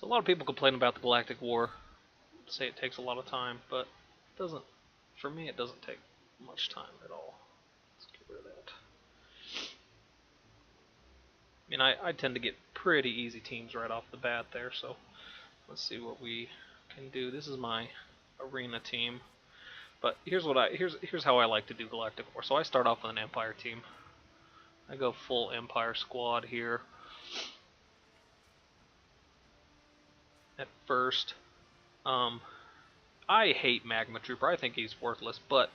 So a lot of people complain about the Galactic War, say it takes a lot of time, but it doesn't. For me, it doesn't take much time at all. Let's get rid of that. I mean, I tend to get pretty easy teams right off the bat there, so let's see what we can do. This is my arena team, but here's how I like to do Galactic War. So I start off with an Empire team. I go full Empire squad here at first. I hate Magma Trooper. I think he's worthless, but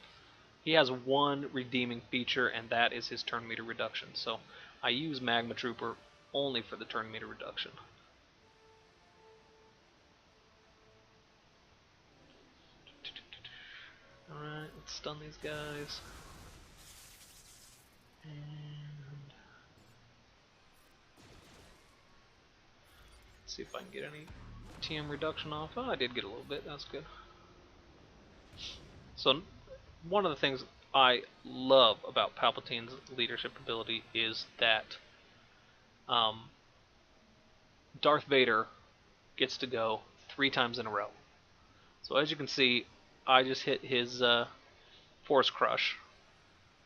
he has one redeeming feature, and that is his turn meter reduction. So I use Magma Trooper only for the turn meter reduction. Alright, let's stun these guys. And let's see if I can get any TM reduction off. Oh, I did get a little bit. That's good. So one of the things I love about Palpatine's leadership ability is that Darth Vader gets to go 3 times in a row. So as you can see, I just hit his Force Crush.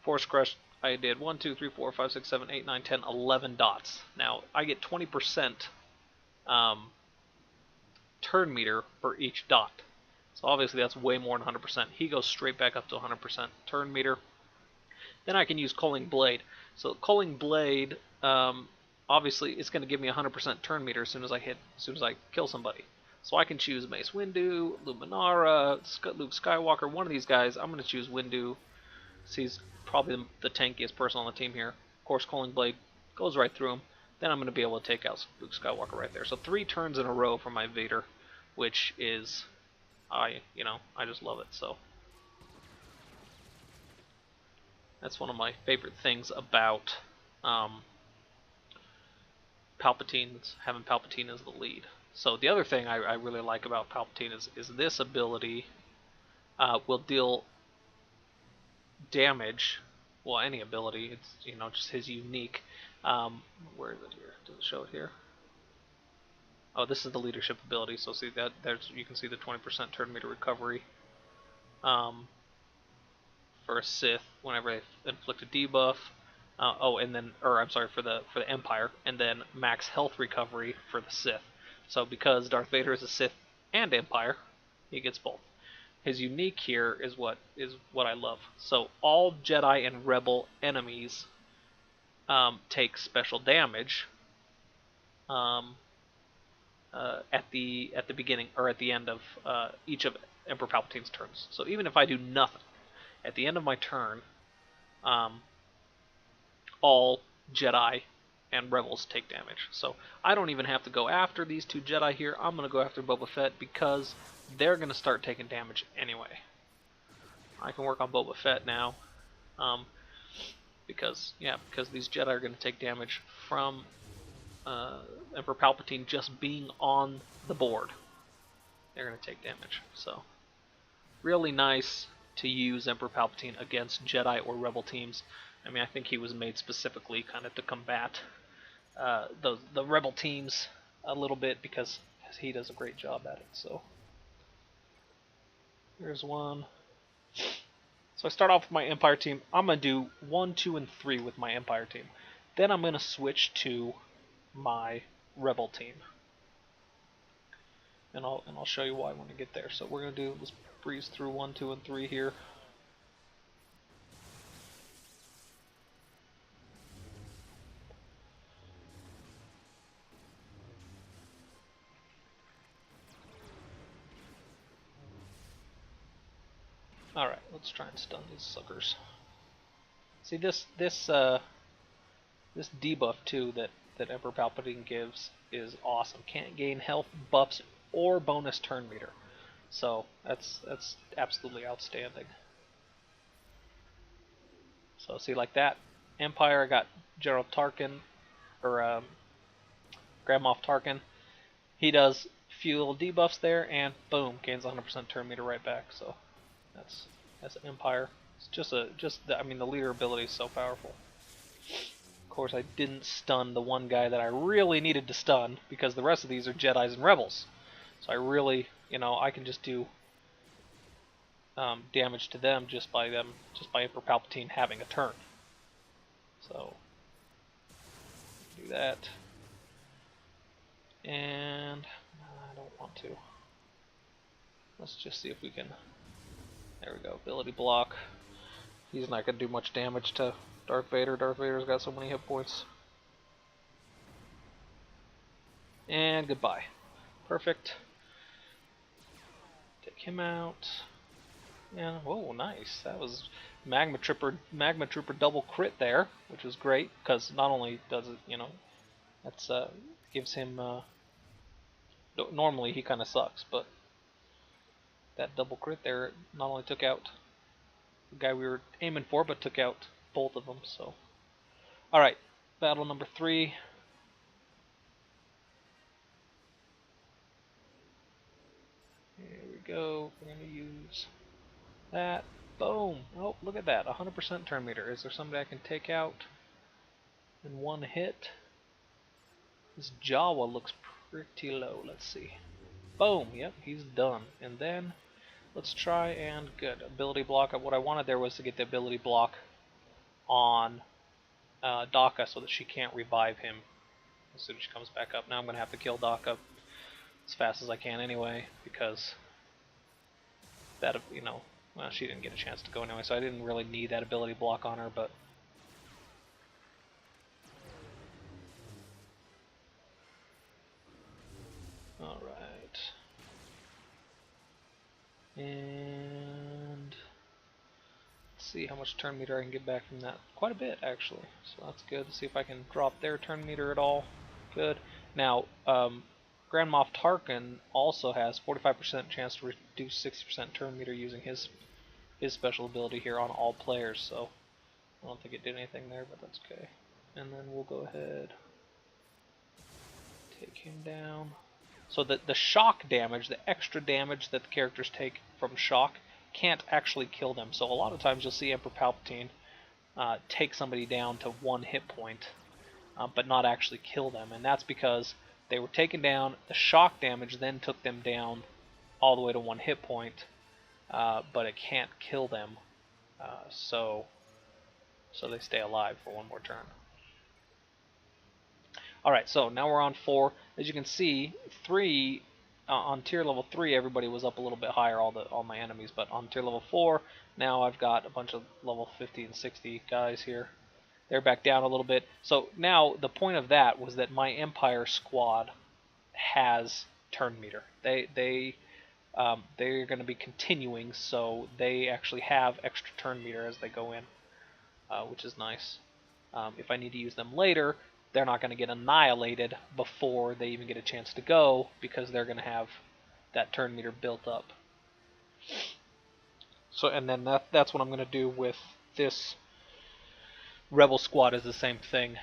Force Crush, I did 1, 2, 3, 4, 5, 6, 7, 8, 9, 10, 11 dots. Now, I get 20% turn meter for each dot. So obviously that's way more than 100%. He goes straight back up to 100% turn meter. Then I can use Culling Blade. So Culling Blade, obviously, it's going to give me 100% turn meter as soon as I kill somebody. So I can choose Mace Windu, Luminara, Luke Skywalker. One of these guys, I'm going to choose Windu. He's probably the tankiest person on the team here. Of course, Culling Blade goes right through him. Then I'm going to be able to take out Luke Skywalker right there. So 3 turns in a row for my Vader, which is, I just love it. So that's one of my favorite things about Palpatine, having Palpatine as the lead. So the other thing I really like about Palpatine is this ability will deal damage. Well, any ability. It's just his unique. Where is it here? Does it show it here? Oh, this is the leadership ability. So see that you can see the 20% turn meter recovery for a Sith whenever they inflict a debuff. For the Empire, and then max health recovery for the Sith. So because Darth Vader is a Sith and Empire, he gets both. His unique here is what I love. So all Jedi and Rebel enemies take special damage at the beginning or at the end of each of Emperor Palpatine's turns. So even if I do nothing at the end of my turn, all Jedi and Rebels take damage. So I don't even have to go after these 2 Jedi here. I'm going to go after Boba Fett because they're going to start taking damage anyway. I can work on Boba Fett now because these Jedi are going to take damage from Emperor Palpatine just being on the board. They're going to take damage. So really nice to use Emperor Palpatine against Jedi or Rebel teams. I mean, I think he was made specifically kind of to combat the Rebel teams a little bit because he does a great job at it. So here's one. So I start off with my Empire team. I'm going to do 1, 2, and 3 with my Empire team. Then I'm going to switch to my Rebel team. And I'll show you why when I get there. So we're going to let's breeze through 1, 2, and 3 here. Alright, let's try and stun these suckers. See this debuff too that Emperor Palpatine gives is awesome. Can't gain health, buffs, or bonus turn meter. So that's absolutely outstanding. So see, like that Empire, I got General Tarkin or Grand Moff Tarkin. He does few little debuffs there, and boom, gains 100% turn meter right back. So that's an Empire. It's the leader ability is so powerful. Of course, I didn't stun the one guy that I really needed to stun, because the rest of these are Jedis and Rebels. So I really, I can just do damage to them just by Emperor Palpatine having a turn. So do that, and I don't want to. Let's just see if we can. There we go. Ability block. He's not going to do much damage to Darth Vader. Darth Vader's got so many hit points. And goodbye. Perfect. Take him out. And whoa, nice. That was Magma Trooper double crit there, which was great because not only does it, that's gives him. Normally he kind of sucks, but that double crit there not only took out the guy we were aiming for, but took out both of them. So, all right, battle number 3. Here we go. We're gonna use that. Boom! Oh, look at that. 100% turn meter. Is there somebody I can take out in one hit? This Jawa looks pretty low. Let's see. Boom! Yep, he's done. And then let's try and good ability block. What I wanted there was to get the ability block on Daka so that she can't revive him as soon as she comes back up. Now I'm gonna have to kill Daka as fast as I can anyway because that well, she didn't get a chance to go anyway, so I didn't really need that ability block on her, but alright. And let's see how much turn meter I can get back from that. Quite a bit, actually, so that's good. Let's see if I can drop their turn meter at all. Good. Now, Grand Moff Tarkin also has 45% chance to reduce 60% turn meter using his special ability here on all players, so I don't think it did anything there, but that's okay. And then we'll go ahead, take him down. So that the shock damage, the extra damage that the characters take from shock, can't actually kill them. So a lot of times you'll see Emperor Palpatine take somebody down to 1 hit point, but not actually kill them, and that's because they were taken down, the shock damage then took them down all the way to 1 hit point, but it can't kill them, so they stay alive for 1 more turn. Alright, so now we're on 4. As you can see, 3 on tier level 3 everybody was up a little bit higher, all my enemies, but on tier level 4 now I've got a bunch of level 50 and 60 guys here. They're back down a little bit. So now the point of that was that my Empire squad has turn meter. They're going to be continuing, so they actually have extra turn meter as they go in, which is nice. If I need to use them later, they're not going to get annihilated before they even get a chance to go, because they're going to have that turn meter built up. So, and then that's what I'm going to do with this Rebel squad is the same thing.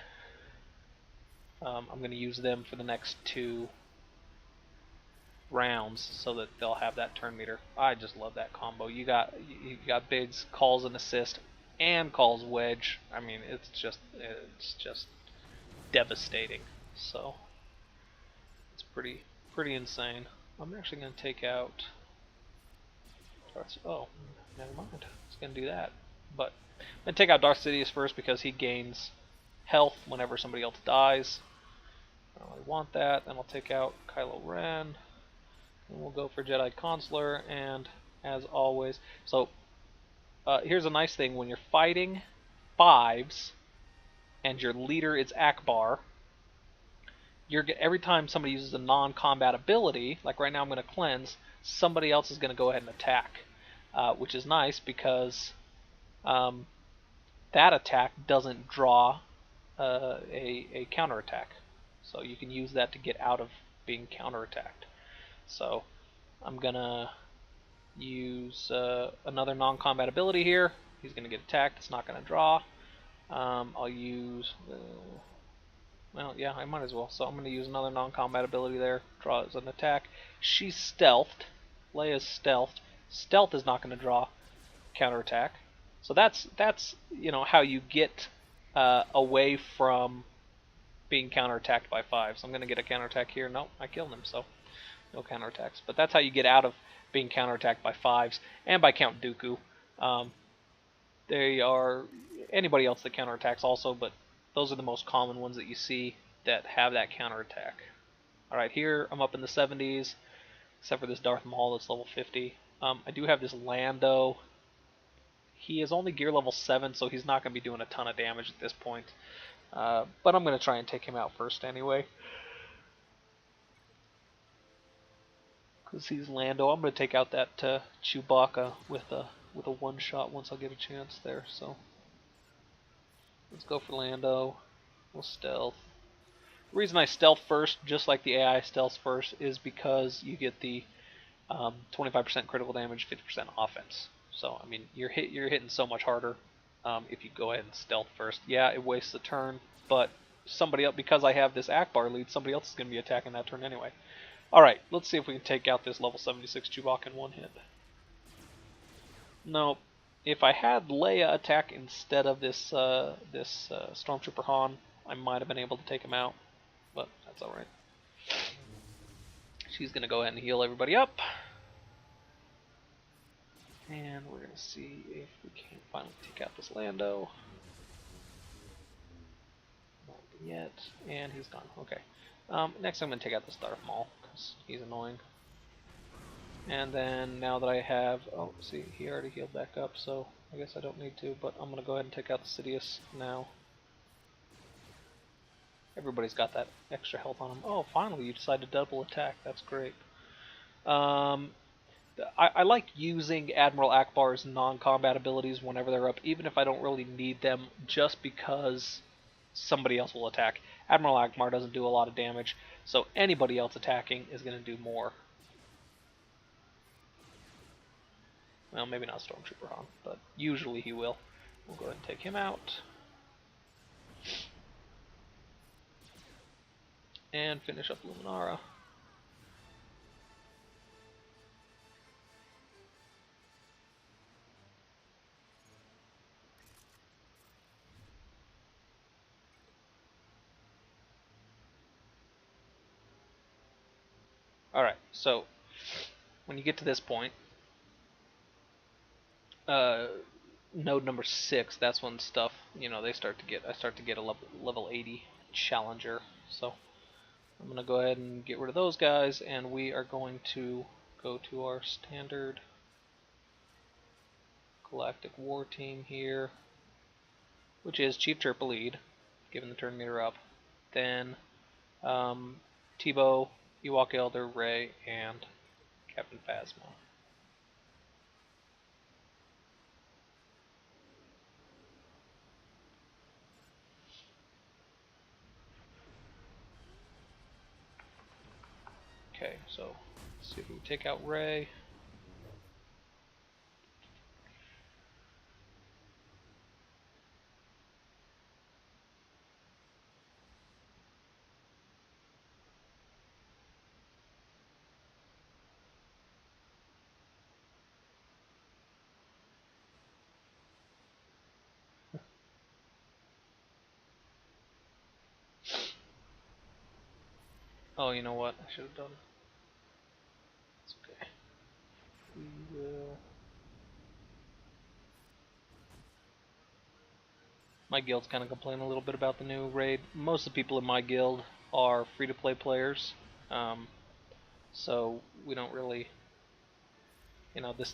I'm going to use them for the next 2 rounds so that they'll have that turn meter. I just love that combo. You got Biggs calls an assist and calls wedge. I mean, it's just devastating. So it's pretty insane. I'm actually going to take out. Oh, never mind. I was going to do that, but I'm going to take out Darth Sidious first because he gains health whenever somebody else dies. I don't really want that. Then I'll take out Kylo Ren. And we'll go for Jedi Consular, and as always. So here's a nice thing. When you're fighting 5s and your leader is Akbar, every time somebody uses a non-combat ability, like right now I'm going to cleanse, somebody else is going to go ahead and attack, which is nice because that attack doesn't draw a counterattack. So you can use that to get out of being counterattacked. So I'm going to use another non-combat ability here. He's going to get attacked. It's not going to draw. I'll use... well, yeah, I might as well. So I'm going to use another non-combat ability there. Draw as an attack. She's stealthed. Leia's stealthed. Stealth is not going to draw counterattack. So that's how you get away from being counterattacked by 5. So I'm going to get a counterattack here. No, I killed him, so no counterattacks. But that's how you get out of being counterattacked by 5s and by Count Dooku. They are anybody else that counterattacks also, but those are the most common ones that you see that have that counterattack. Alright, here I'm up in the 70s, except for this Darth Maul that's level 50. I do have this Lando. He is only gear level 7, so he's not going to be doing a ton of damage at this point. But I'm going to try and take him out first anyway. Because he's Lando. I'm going to take out that Chewbacca with a one-shot once I get a chance there. So let's go for Lando. We'll stealth. The reason I stealth first, just like the AI stealths first, is because you get the 25% critical damage, 50% offense. So I mean, you're hitting so much harder if you go ahead and stealth first. Yeah, it wastes a turn, but somebody else, because I have this Akbar lead, somebody else is going to be attacking that turn anyway. All right, let's see if we can take out this level 76 Chewbacca in one hit. No, if I had Leia attack instead of this Stormtrooper Han, I might have been able to take him out, but that's all right. She's going to go ahead and heal everybody up. And we're going to see if we can finally take out this Lando. Not yet. And he's gone. Okay. Next I'm going to take out this Darth Maul, because he's annoying. And then now that I have... Oh, see, he already healed back up, so I guess I don't need to. But I'm going to go ahead and take out the Sidious now. Everybody's got that extra health on them. Oh, finally you decide to double attack. That's great. I like using Admiral Akbar's non-combat abilities whenever they're up, even if I don't really need them, just because somebody else will attack. Admiral Akbar doesn't do a lot of damage, so anybody else attacking is going to do more. Well, maybe not Stormtrooper Han, but usually he will. We'll go ahead and take him out. And finish up Luminara. Alright, so when you get to this point, node number 6, that's when stuff, I start to get a level 80 Challenger. So I'm going to go ahead and get rid of those guys, and we are going to go to our standard Galactic War team here, which is Chief Chirpa lead, given the turn meter up. Then Tebow, Ewok Elder, Rey, and Captain Phasma. Okay, so let's see if we can take out Rey. Oh, you know what? I should have done. It's okay. We will. My guild's kind of complaining a little bit about the new raid. Most of the people in my guild are free-to-play players, so we don't really,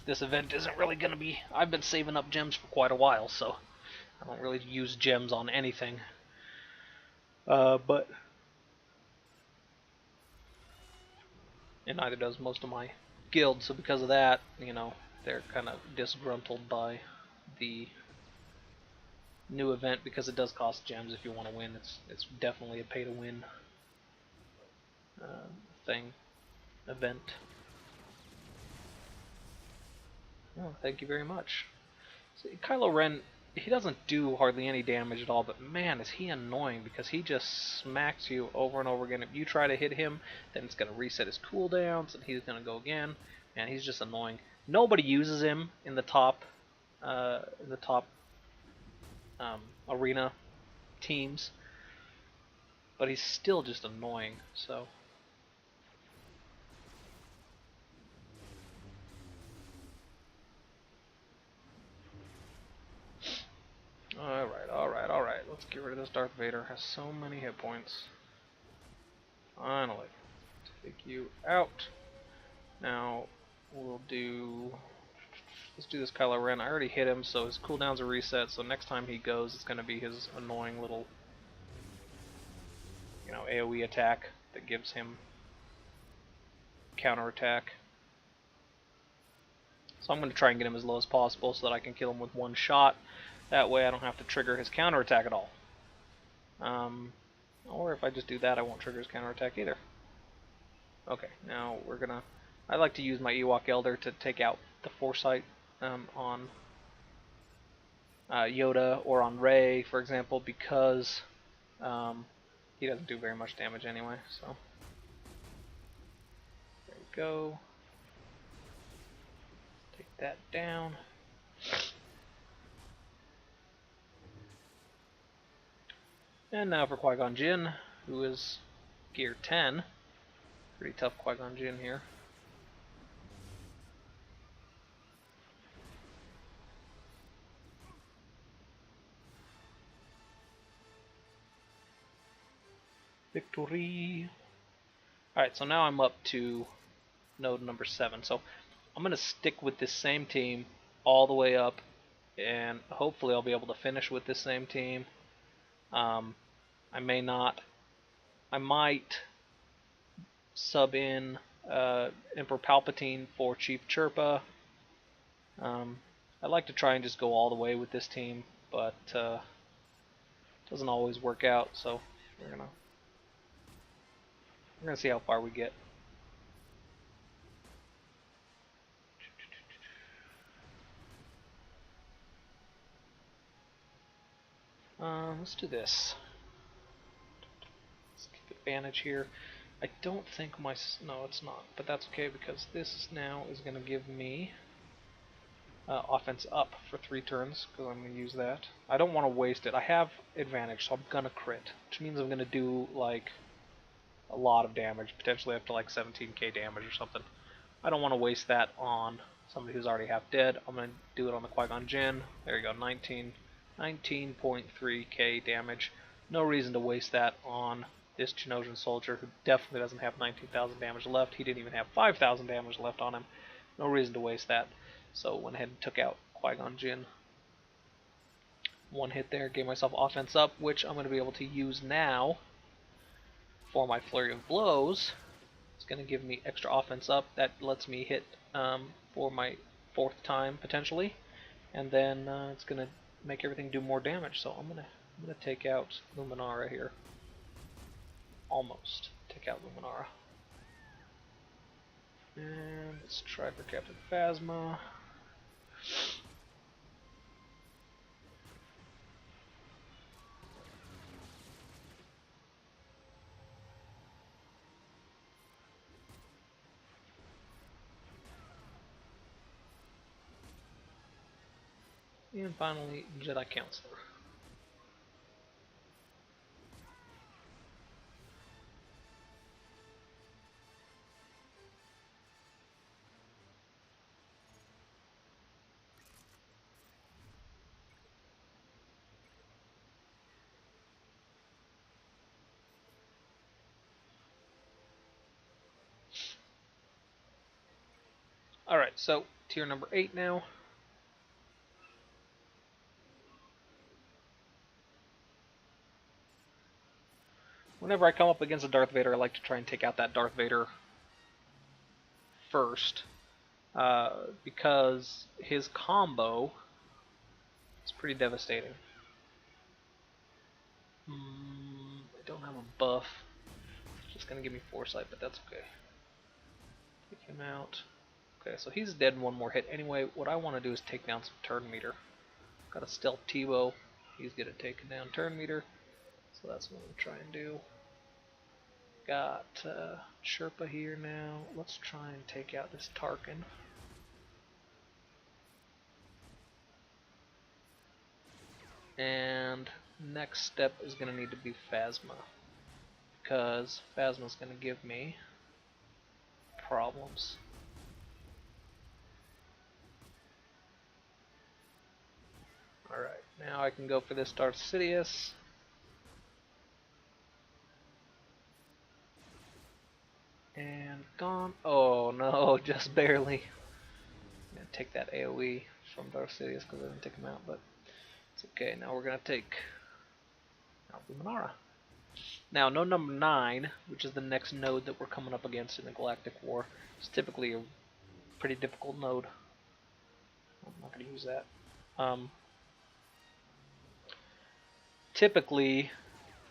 this event isn't really going to be. I've been saving up gems for quite a while, so I don't really use gems on anything. But and neither does most of my guild. So because of that, they're kind of disgruntled by the new event, because it does cost gems if you want to win. It's definitely a pay-to-win event. Oh, thank you very much. So, Kylo Ren, he doesn't do hardly any damage at all, but man, is he annoying, because he just smacks you over and over again. If you try to hit him, then it's going to reset his cooldowns, and he's going to go again, and he's just annoying. Nobody uses him in the top arena, teams, but he's still just annoying, so. Alright. Let's get rid of this Darth Vader. Has so many hit points. Finally. Take you out. Now, we'll do... Let's do this Kylo Ren. I already hit him, so his cooldowns are reset, so next time he goes, it's going to be his annoying little, AoE attack that gives him counterattack. So I'm going to try and get him as low as possible so that I can kill him with one shot. That way I don't have to trigger his counterattack at all. Or if I just do that, I won't trigger his counterattack either. Okay, now we're going to... I like to use my Ewok Elder to take out the Foresight on Yoda or on Rey, for example, because he doesn't do very much damage anyway. So there we go. Take that down. And now for Qui-Gon Jinn, who is gear 10. Pretty tough Qui-Gon Jinn here. Victory! Alright, so now I'm up to node number 7. So I'm going to stick with this same team all the way up, and hopefully I'll be able to finish with this same team. I may not. I might sub in Emperor Palpatine for Chief Chirpa. I like to try and just go all the way with this team, but it doesn't always work out, so we're gonna see how far we get. Let's do this. Let's keep advantage here. I don't think my... No, it's not. But that's okay, because this now is going to give me offense up for 3 turns, because I'm going to use that. I don't want to waste it. I have advantage, so I'm going to crit, which means I'm going to do, like, a lot of damage, potentially up to, like, 17k damage or something. I don't want to waste that on somebody who's already half dead. I'm going to do it on the Qui-Gon Jinn. There you go, 19.3k damage. No reason to waste that on this Geonosian soldier who definitely doesn't have 19,000 damage left. He didn't even have 5,000 damage left on him. No reason to waste that. So went ahead and took out Qui-Gon Jinn. One hit there, gave myself offense up, which I'm going to be able to use now for my Flurry of Blows. It's going to give me extra offense up. That lets me hit for my 4th time, potentially. And then it's going to make everything do more damage. So I'm gonna take out Luminara here. Almost take out Luminara. And let's try for Captain Phasma. And finally, Jedi Counselor. Alright, so tier number 8 now. Whenever I come up against a Darth Vader, I like to try and take out that Darth Vader first, because his combo is pretty devastating. I don't have a buff. It's just going to give me Foresight, but that's okay. Take him out. Okay, so he's dead in one more hit. Anyway, what I want to do is take down some turn meter. Got a stealth Tebow. He's going to take down turn meter. So that's what I'm going to try and do. Got Chirpa here now. Let's try and take out this Tarkin. And next step is going to need to be Phasma, because Phasma's going to give me problems. Alright, now I can go for this Darth Sidious. And gone. Oh no, just barely. I'm going to take that AoE from Darth Sidious because I didn't take him out, but it's okay. Now we're going to take Luminara. Now, node number 9, which is the next node that we're coming up against in the Galactic War, is typically a pretty difficult node. I'm not going to use that. Typically,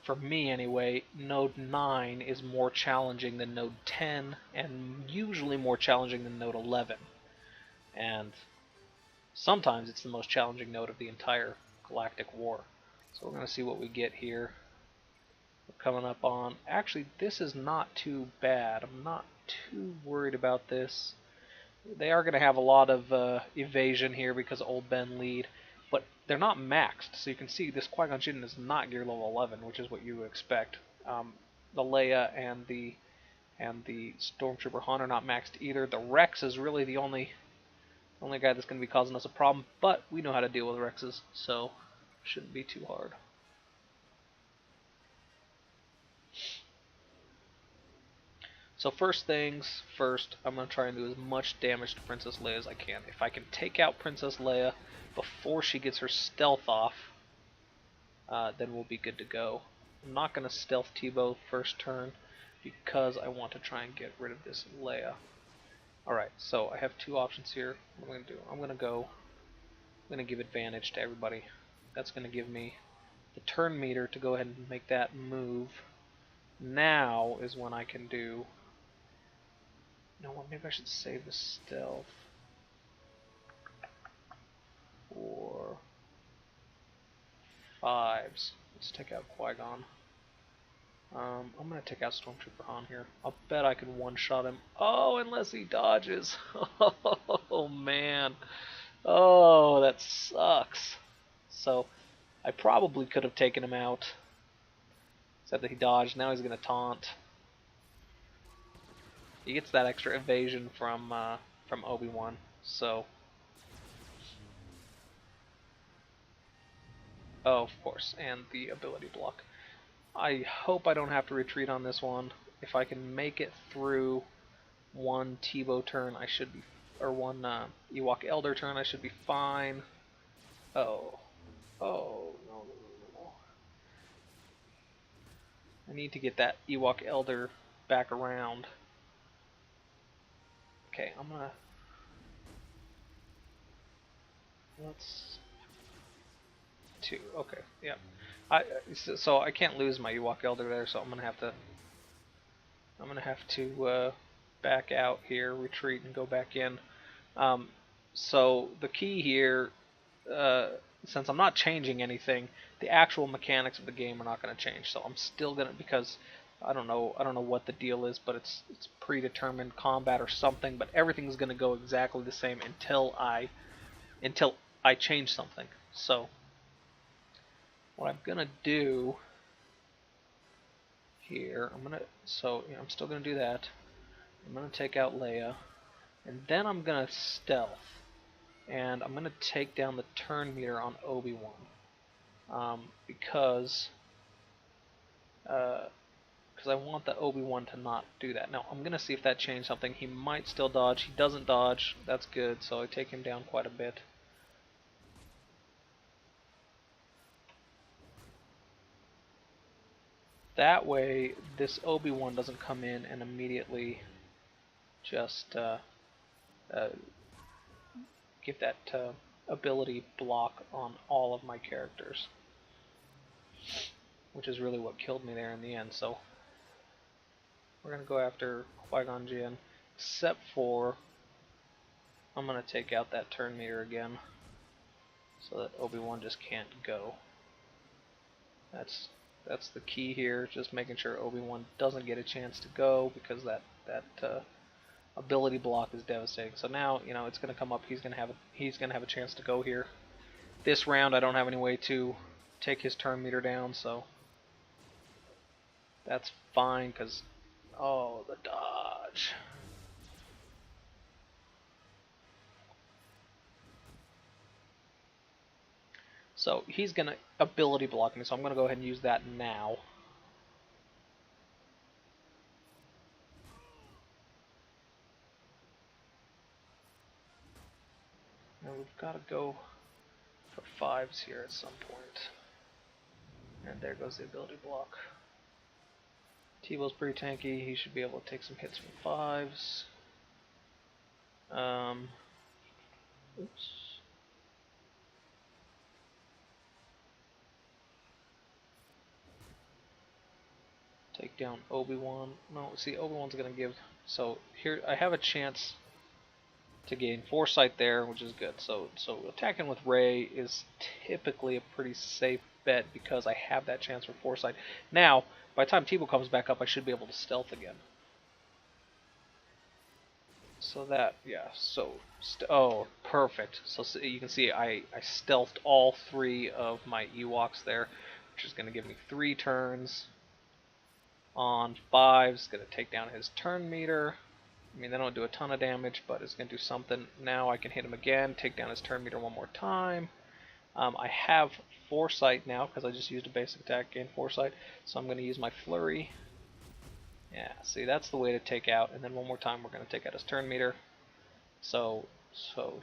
for me anyway, node 9 is more challenging than node 10, and usually more challenging than node 11. And sometimes it's the most challenging node of the entire Galactic War. So we're going to see what we get here. We're coming up on... Actually, this is not too bad. I'm not too worried about this. They are going to have a lot of evasion here because Old Ben lead, but they're not maxed. So you can see this Qui-Gon Jinn is not gear level 11, which is what you would expect. The Leia and the Stormtrooper Han are not maxed either. The Rex is really the only guy that's going to be causing us a problem, but we know how to deal with Rexes, so shouldn't be too hard. So first things first, I'm going to try and do as much damage to Princess Leia as I can. If I can take out Princess Leia before she gets her stealth off, then we'll be good to go. I'm not going to stealth Teebo first turn because I want to try and get rid of this Leia. Alright, so I have two options here. What I'm going to do, I'm going to give advantage to everybody. That's going to give me the turn meter to go ahead and make that move. Now is when I can do... No, maybe I should save the stealth for 5s. Let's take out Qui-Gon. I'm going to take out Stormtrooper Han here. I'll bet I can one-shot him. Oh, unless he dodges. Oh, man. Oh, that sucks. So, I probably could have taken him out. Except that he dodged. Now he's going to taunt. He gets that extra evasion from Obi-Wan. So... Oh, of course. And the ability block. I hope I don't have to retreat on this one. If I can make it through one Teebo turn, I should be, or one Ewok Elder turn, I should be fine. Oh, no. I need to get that Ewok Elder back around. Okay, I'm gonna. Let's. 2. Okay, yeah. So I can't lose my Ewok Elder there, so I'm gonna have to back out here, retreat, and go back in. So the key here, since I'm not changing anything, the actual mechanics of the game are not going to change. So I'm still gonna, because I don't know what the deal is, but it's predetermined combat or something. But everything's going to go exactly the same until I change something. So what I'm gonna do here, I'm still gonna do that. I'm gonna take out Leia, and then I'm gonna stealth, and I'm gonna take down the turn meter on Obi-Wan, because I want the Obi-Wan to not do that. Now I'm gonna see if that changed something. He might still dodge. He doesn't dodge. That's good. So I take him down quite a bit. That way, this Obi-Wan doesn't come in and immediately just give that ability block on all of my characters, which is really what killed me there in the end. So we're going to go after Qui-Gon Jinn, except for I'm going to take out that turn meter again so that Obi-Wan just can't go. That's the key here, just making sure Obi-Wan doesn't get a chance to go, because that ability block is devastating. So now, it's going to come up. He's going to have a chance to go here. This round, I don't have any way to take his turn meter down, so that's fine, because, oh, the dodge. So he's going to ability block me, so I'm going to go ahead and use that now. Now we've got to go for 5s here at some point. And there goes the ability block. T-Bow's pretty tanky, he should be able to take some hits from 5s. Oops. Take down Obi-Wan. No, see, Obi-Wan's going to give... So here, I have a chance to gain foresight there, which is good. So attacking with Rey is typically a pretty safe bet because I have that chance for foresight. Now, by the time T-Bow comes back up, I should be able to stealth again. So that, yeah, so, oh, perfect. So you can see I stealthed all 3 of my Ewoks there, which is going to give me 3 turns. On 5's going to take down his turn meter. I mean, they don't do a ton of damage, but it's going to do something. Now I can hit him again, take down his turn meter one more time. I have foresight now, because I just used a basic attack, gain foresight, so I'm going to use my flurry. Yeah, see, that's the way to take out, and then one more time we're going to take out his turn meter, so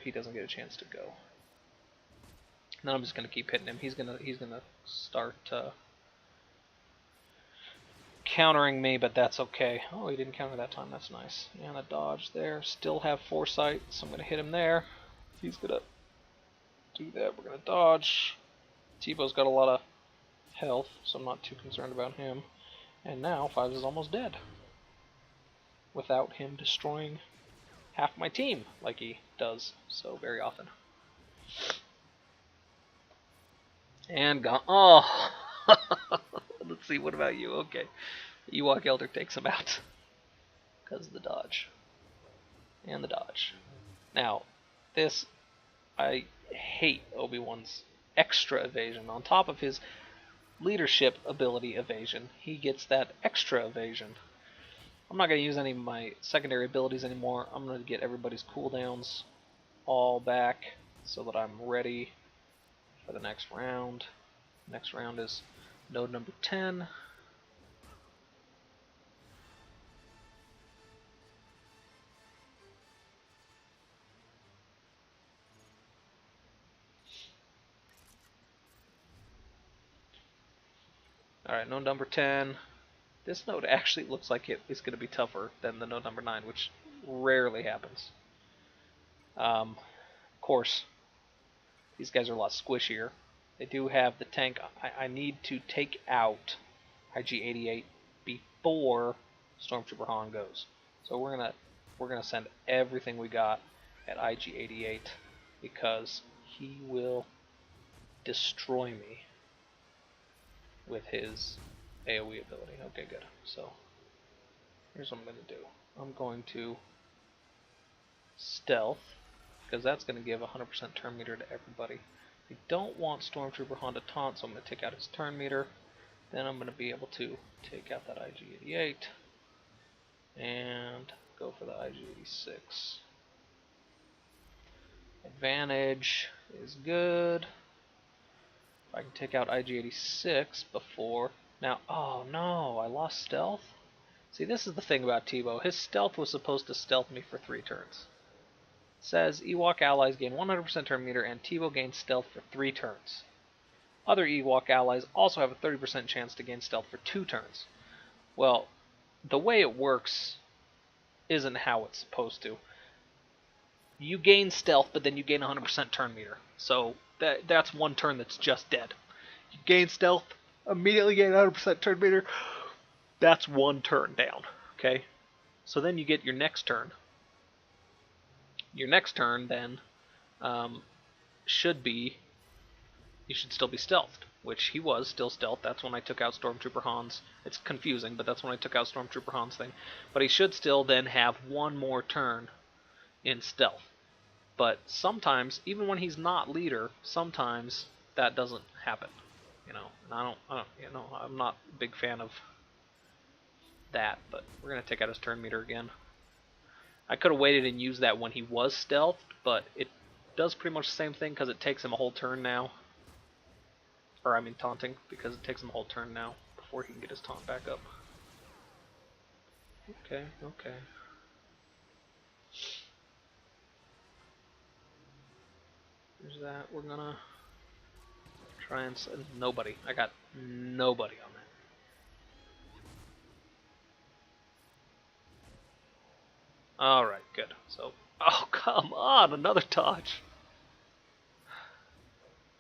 he doesn't get a chance to go. And then I'm just going to keep hitting him. He's going to start countering me, but that's okay. Oh, he didn't counter that time. That's nice. And a dodge there. Still have foresight, so I'm going to hit him there. He's going to do that. We're going to dodge. T-Bow's got a lot of health, so I'm not too concerned about him. And now 5 is almost dead, without him destroying half my team, like he does so very often. And gone. Oh! Let's see, what about you? Okay. Ewok Elder takes him out. Because of the dodge. And the dodge. Now, this, I hate Obi-Wan's extra evasion. On top of his leadership ability evasion, he gets that extra evasion. I'm not going to use any of my secondary abilities anymore. I'm going to get everybody's cooldowns all back so that I'm ready for the next round. Next round is node number 10. Alright, node number 10. This node actually looks like it is going to be tougher than the node number 9, which rarely happens. Of course, these guys are a lot squishier. They do have the tank. I need to take out IG-88 before Stormtrooper Han goes. So we're gonna send everything we got at IG-88 because he will destroy me with his AoE ability. Okay, good. So here's what I'm going to do. I'm going to stealth, because that's going to give 100% turn meter to everybody. I don't want Stormtrooper Han to taunt, so I'm going to take out his turn meter. Then I'm going to be able to take out that IG-88 and go for the IG-86. Advantage is good. If I can take out IG-86 before... Now, oh no, I lost stealth? See, this is the thing about T-Bow. His stealth was supposed to stealth me for 3 turns. It says Ewok allies gain 100% turn meter and T-Bow gains stealth for 3 turns. Other Ewok allies also have a 30% chance to gain stealth for 2 turns. Well, the way it works isn't how it's supposed to. You gain stealth, but then you gain 100% turn meter. So that's 1 turn that's just dead. You gain stealth, immediately gain 100% turn meter. That's 1 turn down. Okay? So then you get your next turn. Your next turn then should be... You should still be stealthed, which he was still stealth. That's when I took out Stormtrooper Han's. It's confusing, but that's when I took out Stormtrooper Han's thing. But he should still then have 1 more turn in stealth. But sometimes, even when he's not leader, sometimes that doesn't happen. you know, and I'm not a big fan of that, but we're gonna take out his turn meter again. I could have waited and used that when he was stealthed, but it does pretty much the same thing because it takes him a whole turn now. Or I mean taunting, because it takes him a whole turn now before he can get his taunt back up. Okay, okay. There's that. We're gonna try and send nobody. I got nobody on that. Alright, good. So, oh, come on, another dodge.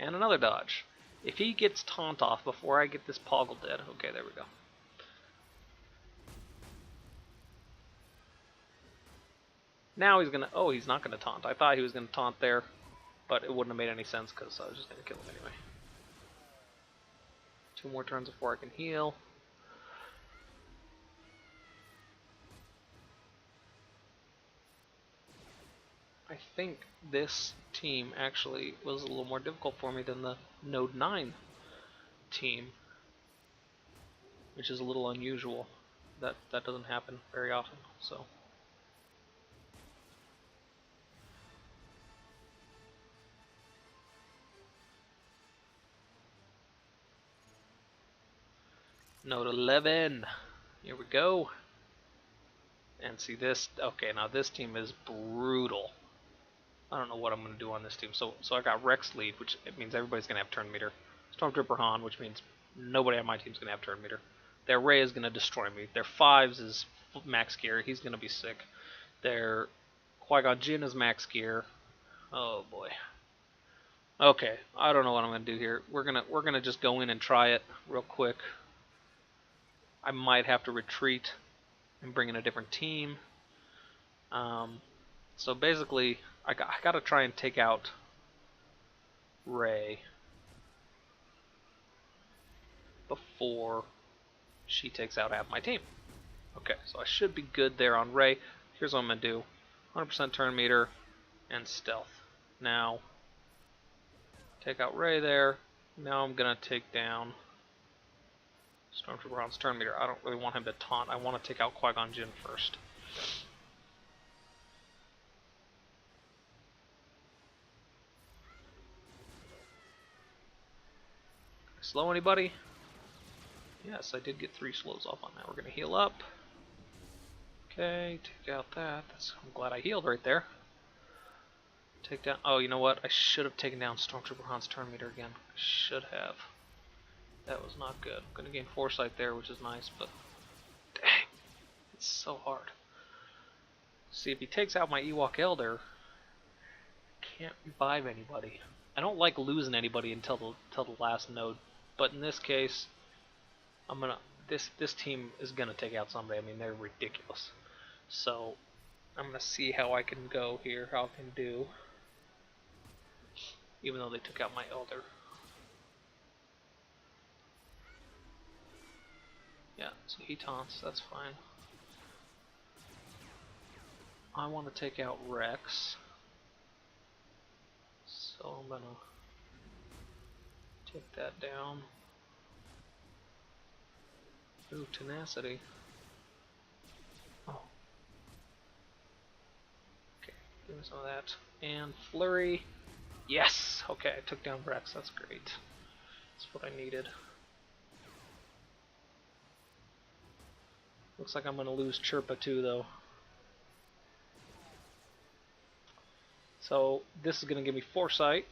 And another dodge. If he gets taunt off before I get this Poggle dead, okay, there we go. Now he's gonna, oh, he's not gonna taunt. I thought he was gonna taunt there, but it wouldn't have made any sense because I was just gonna kill him anyway. 2 more turns before I can heal. I think this team actually was a little more difficult for me than the Node 9 team, which is a little unusual. That doesn't happen very often, so. Node 11, here we go. And see this, okay, now this team is brutal. I don't know what I'm going to do on this team. So I got Rex lead, which it means everybody's going to have turn meter. Stormtrooper Han, which means nobody on my team's going to have turn meter. Their Rey is going to destroy me. Their 5s is max gear. He's going to be sick. Their Qui-Gon Jinn is max gear. Oh boy. Okay, I don't know what I'm going to do here. We're gonna just go in and try it real quick. I might have to retreat and bring in a different team. So basically, I got to try and take out Rey before she takes out half my team. Okay, so I should be good there on Rey. Here's what I'm going to do. 100% turn meter and stealth. Now, take out Rey there. Now I'm going to take down Stormtrooper Han's turn meter. I don't really want him to taunt. I want to take out Qui-Gon Jinn first. Slow anybody? Yes, I did get 3 slows off on that. We're going to heal up. Okay, take out that. I'm glad I healed right there. Take down... Oh, you know what? I should have taken down Stormtrooper Han's turn meter again. I should have. That was not good. I'm going to gain foresight there, which is nice, but... Dang! It's so hard. See, if he takes out my Ewok Elder, I can't revive anybody. I don't like losing anybody until the last node. But in this case, this team is gonna take out somebody. I mean, they're ridiculous. So I'm gonna see how I can go here, how I can do. Even though they took out my Elder. Yeah, so he taunts, that's fine. I want to take out Rex. So I'm gonna take that down. Ooh, tenacity. Oh. Okay, give me some of that. And flurry. Yes! Okay, I took down Rex. That's great. That's what I needed. Looks like I'm gonna lose Chirpa too, though. So this is gonna give me foresight.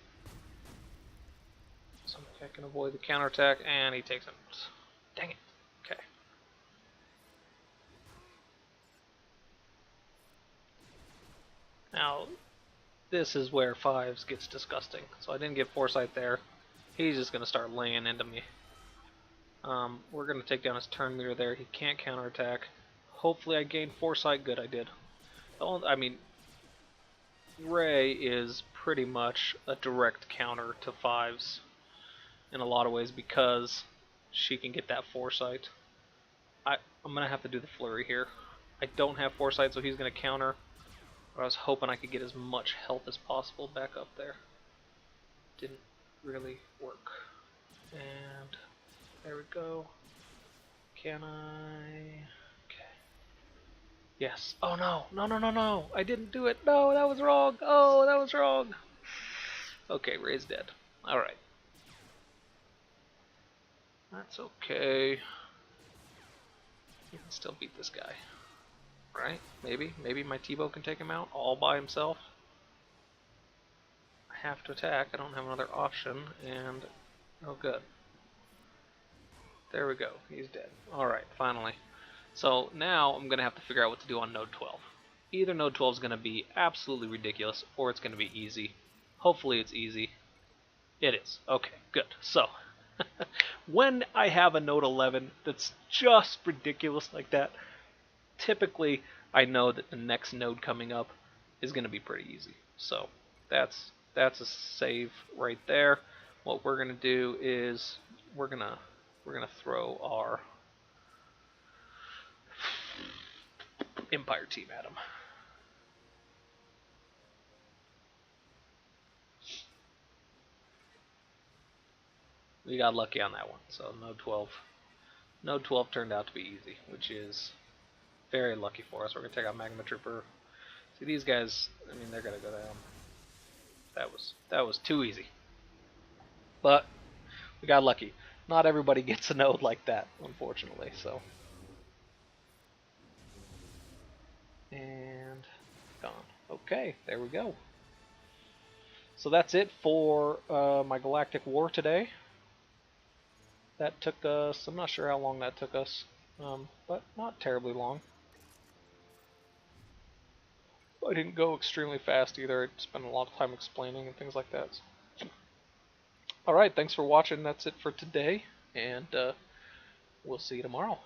So I can avoid the counterattack, and he takes it. Dang it. Okay. Now, this is where 5s gets disgusting. So I didn't get foresight there. He's just going to start laying into me. We're going to take down his turn meter there. He can't counterattack. Hopefully I gained foresight. Good, I did. I mean, Rey is pretty much a direct counter to 5s. In a lot of ways, because she can get that foresight. I'm going to have to do the flurry here. I don't have foresight, so he's going to counter. But I was hoping I could get as much health as possible back up there. Didn't really work. And there we go. Can I? Okay. Yes. Oh no. No, no, no, no. I didn't do it. No, that was wrong. Oh, that was wrong. Okay, Ray's dead. Alright. That's okay. You can still beat this guy. Right? Maybe. Maybe my T-Bow can take him out all by himself. I have to attack. I don't have another option. And... oh, good. There we go. He's dead. Alright, finally. So now I'm going to have to figure out what to do on node 12. Either node 12 is going to be absolutely ridiculous, or it's going to be easy. Hopefully it's easy. It is. Okay, good. So, when I have a node 11 that's just ridiculous like that, typically I know that the next node coming up is going to be pretty easy. So, that's a save right there. What we're going to do is we're going to throw our Empire team at him. We got lucky on that one. So node 12 turned out to be easy, which is very lucky for us. We're gonna take out Magma Trooper. See, these guys, I mean, they're gonna go down. That was too easy. But we got lucky. Not everybody gets a node like that, unfortunately. So, and gone. Okay, there we go. So that's it for my Galactic War today. That took us, I'm not sure how long that took us, but not terribly long. I didn't go extremely fast either. I spent a lot of time explaining and things like that. Alright, thanks for watching. That's it for today, and we'll see you tomorrow.